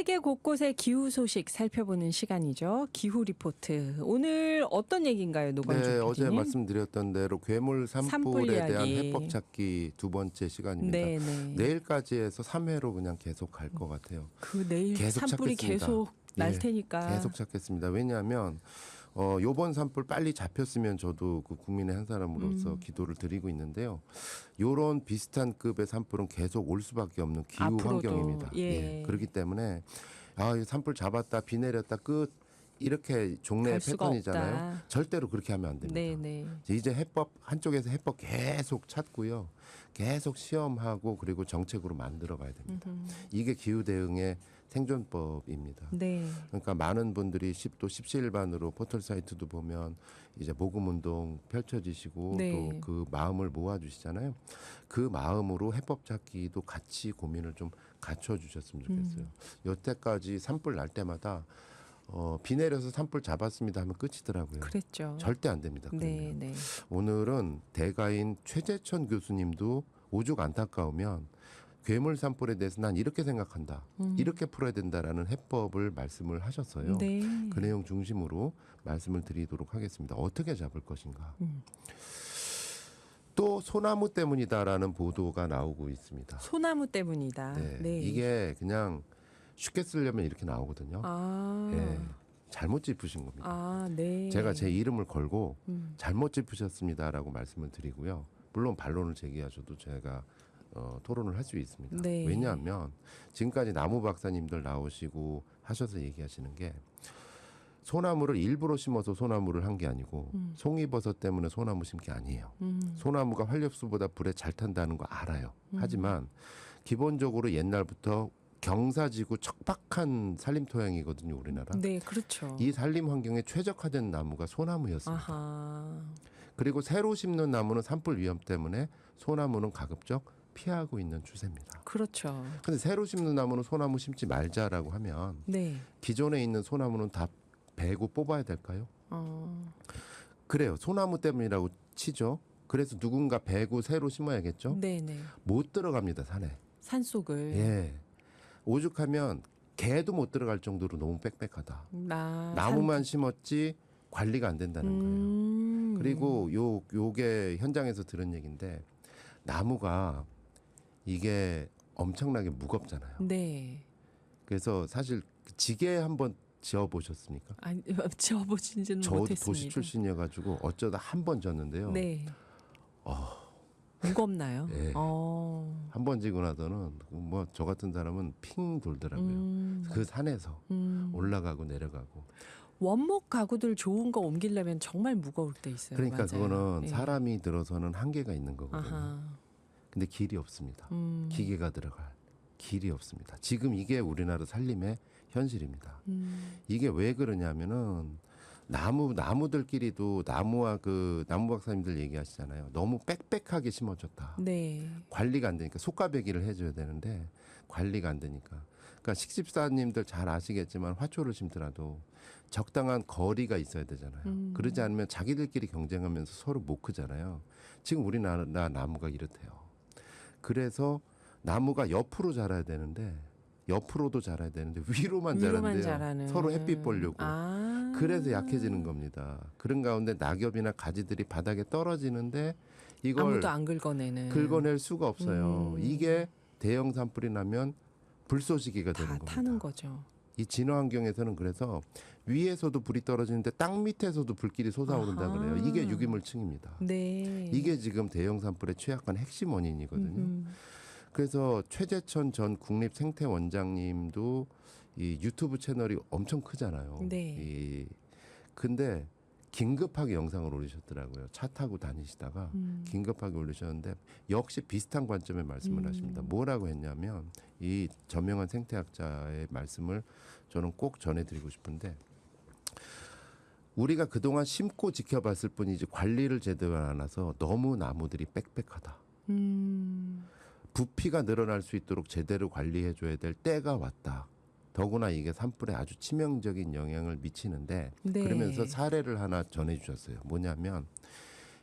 세계 곳곳의 기후 소식 살펴보는 시간이죠. 기후 리포트. 오늘 어떤 얘기인가요, 노건주 네, PD님? 어제 말씀드렸던 대로 괴물 산불에 산불 대한 이야기. 해법 찾기 두 번째 시간입니다. 네네. 내일까지 해서 3회로 그냥 계속 갈 것 같아요. 그 내일 계속 산불이 찾겠습니다. 계속 날 예, 테니까. 계속 찾겠습니다. 왜냐하면 요번 산불 빨리 잡혔으면 저도 그 국민의 한 사람으로서 기도를 드리고 있는데요. 요런 비슷한 급의 산불은 계속 올 수밖에 없는 기후 앞으로도, 환경입니다. 예. 그렇기 때문에 이 산불 잡았다 비 내렸다 끝 이렇게 종래의 갈 수가 패턴이잖아요. 없다. 절대로 그렇게 하면 안 됩니다. 네네. 이제 해법 한쪽에서 해법 계속 찾고요. 계속 시험하고 그리고 정책으로 만들어 가야 됩니다. 이게 기후 대응의 생존법입니다. 네. 그러니까 많은 분들이 또 십시일반으로 포털 사이트도 보면 이제 모금 운동 펼쳐지시고 네. 또 그 마음을 모아주시잖아요. 그 마음으로 해법 찾기도 같이 고민을 좀 갖춰 주셨으면 좋겠어요. 여태까지 산불 날 때마다 비 내려서 산불 잡았습니다 하면 끝이더라고요. 그랬죠. 절대 안 됩니다. 그러면. 네네. 오늘은 대가인 최재천 교수님도 오죽 안타까우면 괴물 산불에 대해서 난 이렇게 생각한다. 이렇게 풀어야 된다라는 해법을 말씀을 하셨어요. 네. 그 내용 중심으로 말씀을 드리도록 하겠습니다. 어떻게 잡을 것인가. 또 소나무 때문이다라는 보도가 나오고 있습니다. 소나무 때문이다. 네. 네. 이게 그냥 쉽게 쓰려면 이렇게 나오거든요. 아. 예. 잘못 짚으신 겁니다. 아, 네. 제가 제 이름을 걸고 잘못 짚으셨습니다라고 말씀을 드리고요. 물론 반론을 제기하셔도 제가 토론을 할 수 있습니다. 네. 왜냐하면 지금까지 나무 박사님들 나오시고 하셔서 얘기하시는 게 소나무를 일부러 심어서 소나무를 한 게 아니고 송이버섯 때문에 소나무 심기 아니에요. 소나무가 활엽수보다 불에 잘 탄다는 거 알아요. 하지만 기본적으로 옛날부터 경사지고 척박한 산림 토양이거든요, 우리나라. 네, 그렇죠. 이 산림 환경에 최적화된 나무가 소나무였습니다. 아하. 그리고 새로 심는 나무는 산불 위험 때문에 소나무는 가급적 피하고 있는 추세입니다. 그렇죠. 근데 새로 심는 나무는 소나무 심지 말자라고 하면 네. 기존에 있는 소나무는 다 베고 뽑아야 될까요? 그래요. 소나무 때문이라고 치죠. 그래서 누군가 베고 새로 심어야겠죠. 네네. 못 들어갑니다, 산에. 산속을. 예. 오죽하면 개도 못 들어갈 정도로 너무 빽빽하다. 나무만 심었지 관리가 안 된다는 거예요. 그리고 요게 현장에서 들은 얘기인데 나무가 이게 엄청나게 무겁잖아요. 네. 그래서 사실 지게 한번 지어 보셨습니까? 아니, 지어보지는 저도 못했습니다. 도시 출신이어가지고 어쩌다 한 번 졌는데요. 네. 무겁나요? 네. 한 번 지고 나서는 뭐 저 같은 사람은 핑 돌더라고요. 그 산에서 올라가고 내려가고. 원목 가구들 좋은 거 옮기려면 정말 무거울 때 있어요. 그러니까 맞아요. 그거는 예. 사람이 들어서는 한계가 있는 거거든요. 아하. 근데 길이 없습니다. 기계가 들어갈 길이 없습니다. 지금 이게 우리나라 산림의 현실입니다. 이게 왜 그러냐면은 나무들끼리도 나무와 그 나무 박사님들 얘기하시잖아요. 너무 빽빽하게 심어졌다. 네. 관리가 안 되니까 속가배기를 해줘야 되는데 관리가 안 되니까. 그러니까 식집사님들 잘 아시겠지만 화초를 심더라도 적당한 거리가 있어야 되잖아요. 그러지 않으면 자기들끼리 경쟁하면서 서로 못 크잖아요. 지금 우리나라 나무가 이렇대요. 그래서 나무가 옆으로 자라야 되는데 옆으로도 자라야 되는데 위로만 자란대요. 자라는. 서로 햇빛 보려고. 아. 그래서 약해지는 겁니다. 그런 가운데 낙엽이나 가지들이 바닥에 떨어지는데 이걸 아무도 안 긁어내는. 긁어낼 수가 없어요. 이게 대형 산불이 나면 불쏘시개가 되는 다 겁니다. 타는 거죠. 이 진화 환경에서는 그래서 위에서도 불이 떨어지는데 땅 밑에서도 불길이 솟아오른다 아하. 그래요. 이게 유기물층입니다. 네. 이게 지금 대형 산불의 취약한 핵심 원인이거든요. 그래서 최재천 전 국립생태원장님도 이 유튜브 채널이 엄청 크잖아요. 네. 근데 긴급하게 영상을 올리셨더라고요. 차 타고 다니시다가 긴급하게 올리셨는데 역시 비슷한 관점의 말씀을 하십니다. 뭐라고 했냐면 이 저명한 생태학자의 말씀을 저는 꼭 전해드리고 싶은데 우리가 그동안 심고 지켜봤을 뿐이지 관리를 제대로 안 해서 너무 나무들이 빽빽하다. 부피가 늘어날 수 있도록 제대로 관리해줘야 될 때가 왔다. 더구나 이게 산불에 아주 치명적인 영향을 미치는데 네. 그러면서 사례를 하나 전해주셨어요. 뭐냐면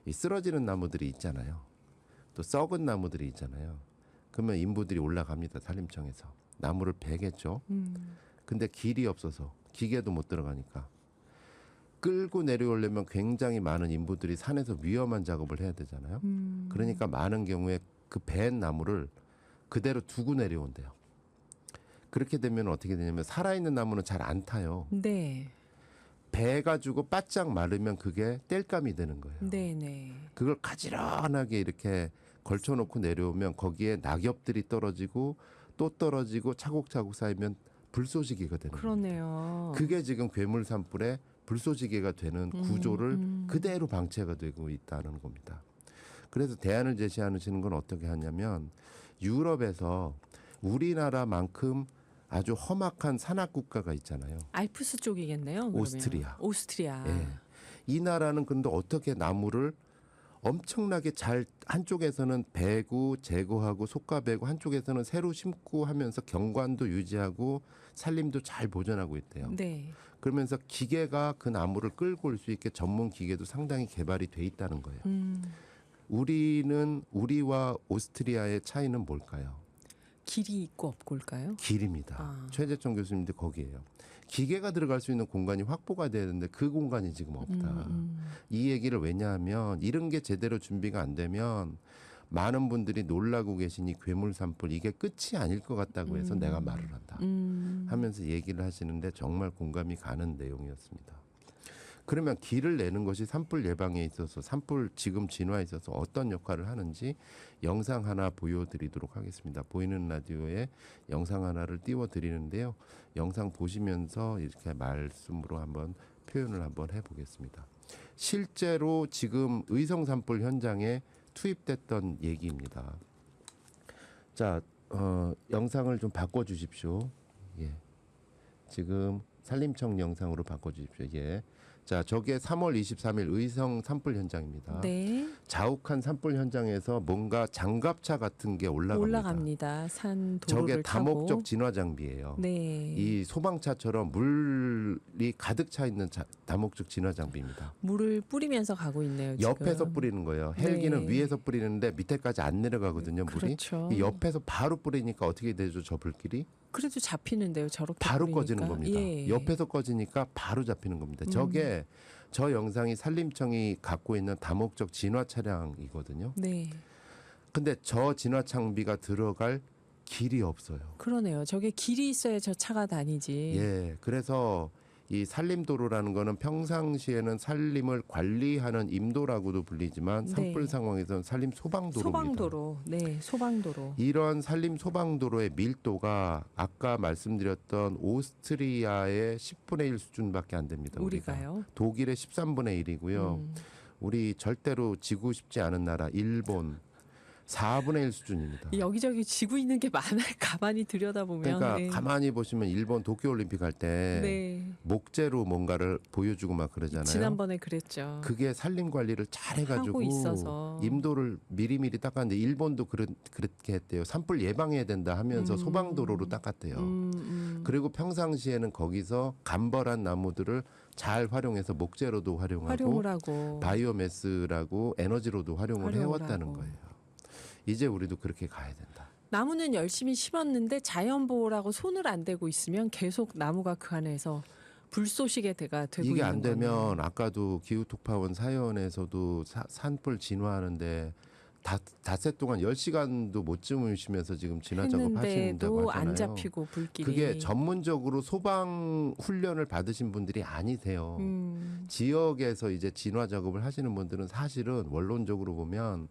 이 쓰러지는 나무들이 있잖아요. 또 썩은 나무들이 있잖아요. 그러면 인부들이 올라갑니다. 산림청에서. 나무를 베겠죠. 근데 길이 없어서 기계도 못 들어가니까 끌고 내려오려면 굉장히 많은 인부들이 산에서 위험한 작업을 해야 되잖아요. 그러니까 많은 경우에 그 벤 나무를 그대로 두고 내려온대요. 그렇게 되면 어떻게 되냐면 살아있는 나무는 잘 안 타요. 네. 배 가지고 바짝 마르면 그게 땔감이 되는 거예요. 네네. 그걸 가지런하게 이렇게 걸쳐놓고 내려오면 거기에 낙엽들이 떨어지고 또 떨어지고 차곡차곡 쌓이면 불쏘시개가 되는 거예요. 그러네요. 그게 지금 괴물 산불의 불쏘시개가 되는 구조를 그대로 방치가 되고 있다는 겁니다. 그래서 대안을 제시하시는 건 어떻게 하냐면 유럽에서 우리나라만큼 아주 험악한 산악 국가가 있잖아요. 알프스 쪽이겠네요. 그러면. 오스트리아. 오스트리아. 예. 이 나라는 그런데 어떻게 나무를 엄청나게 잘 한쪽에서는 베고 제거하고 속가베고 한쪽에서는 새로 심고 하면서 경관도 유지하고 산림도 잘 보존하고 있대요. 네. 그러면서 기계가 그 나무를 끌고 올 수 있게 전문 기계도 상당히 개발이 돼 있다는 거예요. 우리와 오스트리아의 차이는 뭘까요? 길이 있고 없고일까요? 길입니다. 아. 최재청 교수님도 거기에요. 기계가 들어갈 수 있는 공간이 확보가 돼야 되는데 그 공간이 지금 없다. 이 얘기를 왜냐하면 이런 게 제대로 준비가 안 되면 많은 분들이 놀라고 계시니 괴물 산불 이게 끝이 아닐 것 같다고 해서 내가 말을 한다 하면서 얘기를 하시는데 정말 공감이 가는 내용이었습니다. 그러면 길을 내는 것이 산불 예방에 있어서 산불 지금 진화에 있어서 어떤 역할을 하는지 영상 하나 보여드리도록 하겠습니다. 보이는 라디오에 영상 하나를 띄워드리는데요. 영상 보시면서 이렇게 말씀으로 한번 표현을 한번 해보겠습니다. 실제로 지금 의성 산불 현장에 투입됐던 얘기입니다. 자, 영상을 좀 바꿔주십시오. 예, 지금 산림청 영상으로 바꿔주십시오. 예. 자, 저게 3월 23일 의성 산불 현장입니다. 네. 자욱한 산불 현장에서 뭔가 장갑차 같은 게 올라갑니다. 산 저게 도로를 다목적 타고. 진화 장비예요. 네. 이 소방차처럼 물이 가득 차 있는 다목적 진화 장비입니다. 물을 뿌리면서 가고 있네요. 지금. 옆에서 뿌리는 거예요. 헬기는 네. 위에서 뿌리는데 밑에까지 안 내려가거든요. 물이. 그렇죠. 이 옆에서 바로 뿌리니까 어떻게 되죠? 저 불길이? 그래도 잡히는데요. 저렇게 바로 뿌리니까. 꺼지는 겁니다. 예. 옆에서 꺼지니까 바로 잡히는 겁니다. 저게 저 영상이 산림청이 갖고 있는 다목적 진화 차량이거든요. 네. 근데 저 진화 장비가 들어갈 길이 없어요. 그러네요. 저게 길이 있어야 저 차가 다니지. 예. 그래서 이 산림도로라는 거는 평상시에는 산림을 관리하는 임도라고도 불리지만 네. 산불 상황에서는 산림 소방도로입니다. 소방도로. 네, 소방도로. 이런 산림 소방도로의 밀도가 아까 말씀드렸던 오스트리아의 10분의 1 수준밖에 안 됩니다. 우리가요? 독일의 13분의 1이고요. 우리 절대로 지고 싶지 않은 나라 일본 4분의 1 수준입니다. 여기저기 지구 있는 게 많아요. 가만히 들여다보면. 그러니까 네. 가만히 보시면 일본 도쿄올림픽 할 때 네. 목재로 뭔가를 보여주고 막 그러잖아요. 지난번에 그랬죠. 그게 산림 관리를 잘 해가지고 하고 있어서. 임도를 미리미리 닦았는데 일본도 그렇게 했대요. 산불 예방해야 된다 하면서 소방도로로 닦았대요. 그리고 평상시에는 거기서 간벌한 나무들을 잘 활용해서 목재로도 활용을 하고. 바이오매스라고 에너지로도 활용을 해왔다는 하고. 거예요. 이제 우리도 그렇게 가야 된다. 나무는 열심히 심었는데 자연보호라고 손을 안 대고 있으면 계속 나무가 그 안에서 불쏘시개 되고 이게 있는 안 되면 거네요. 아까도 기후특파원 사연에서도 산불 진화하는데 닷새 동안 10시간도 못 주무시면서 지금 진화 작업하시는다고 했는데도 하잖아요. 안 잡히고 불길이. 그게 전문적으로 소방 훈련을 받으신 분들이 아니세요. 지역에서 이제 진화 작업을 하시는 분들은 사실은 원론적으로 보면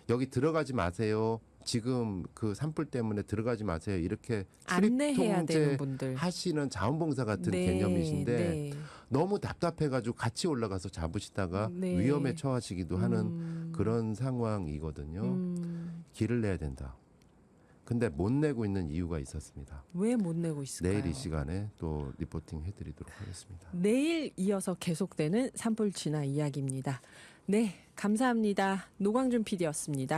여기 들어가지 마세요. 지금 그 산불 때문에 들어가지 마세요. 이렇게 안내해야 되는 출입 분들. 하시는 자원봉사 같은 네, 개념이신데 네. 너무 답답해가지고 같이 올라가서 잡으시다가 네. 위험에 처하시기도 하는 그런 상황이거든요. 길을 내야 된다. 근데 못 내고 있는 이유가 있었습니다. 왜 못 내고 있을까요? 내일 이 시간에 또 리포팅 해드리도록 하겠습니다. 내일 이어서 계속되는 산불 진화 이야기입니다. 네, 감사합니다. 노광준 PD였습니다.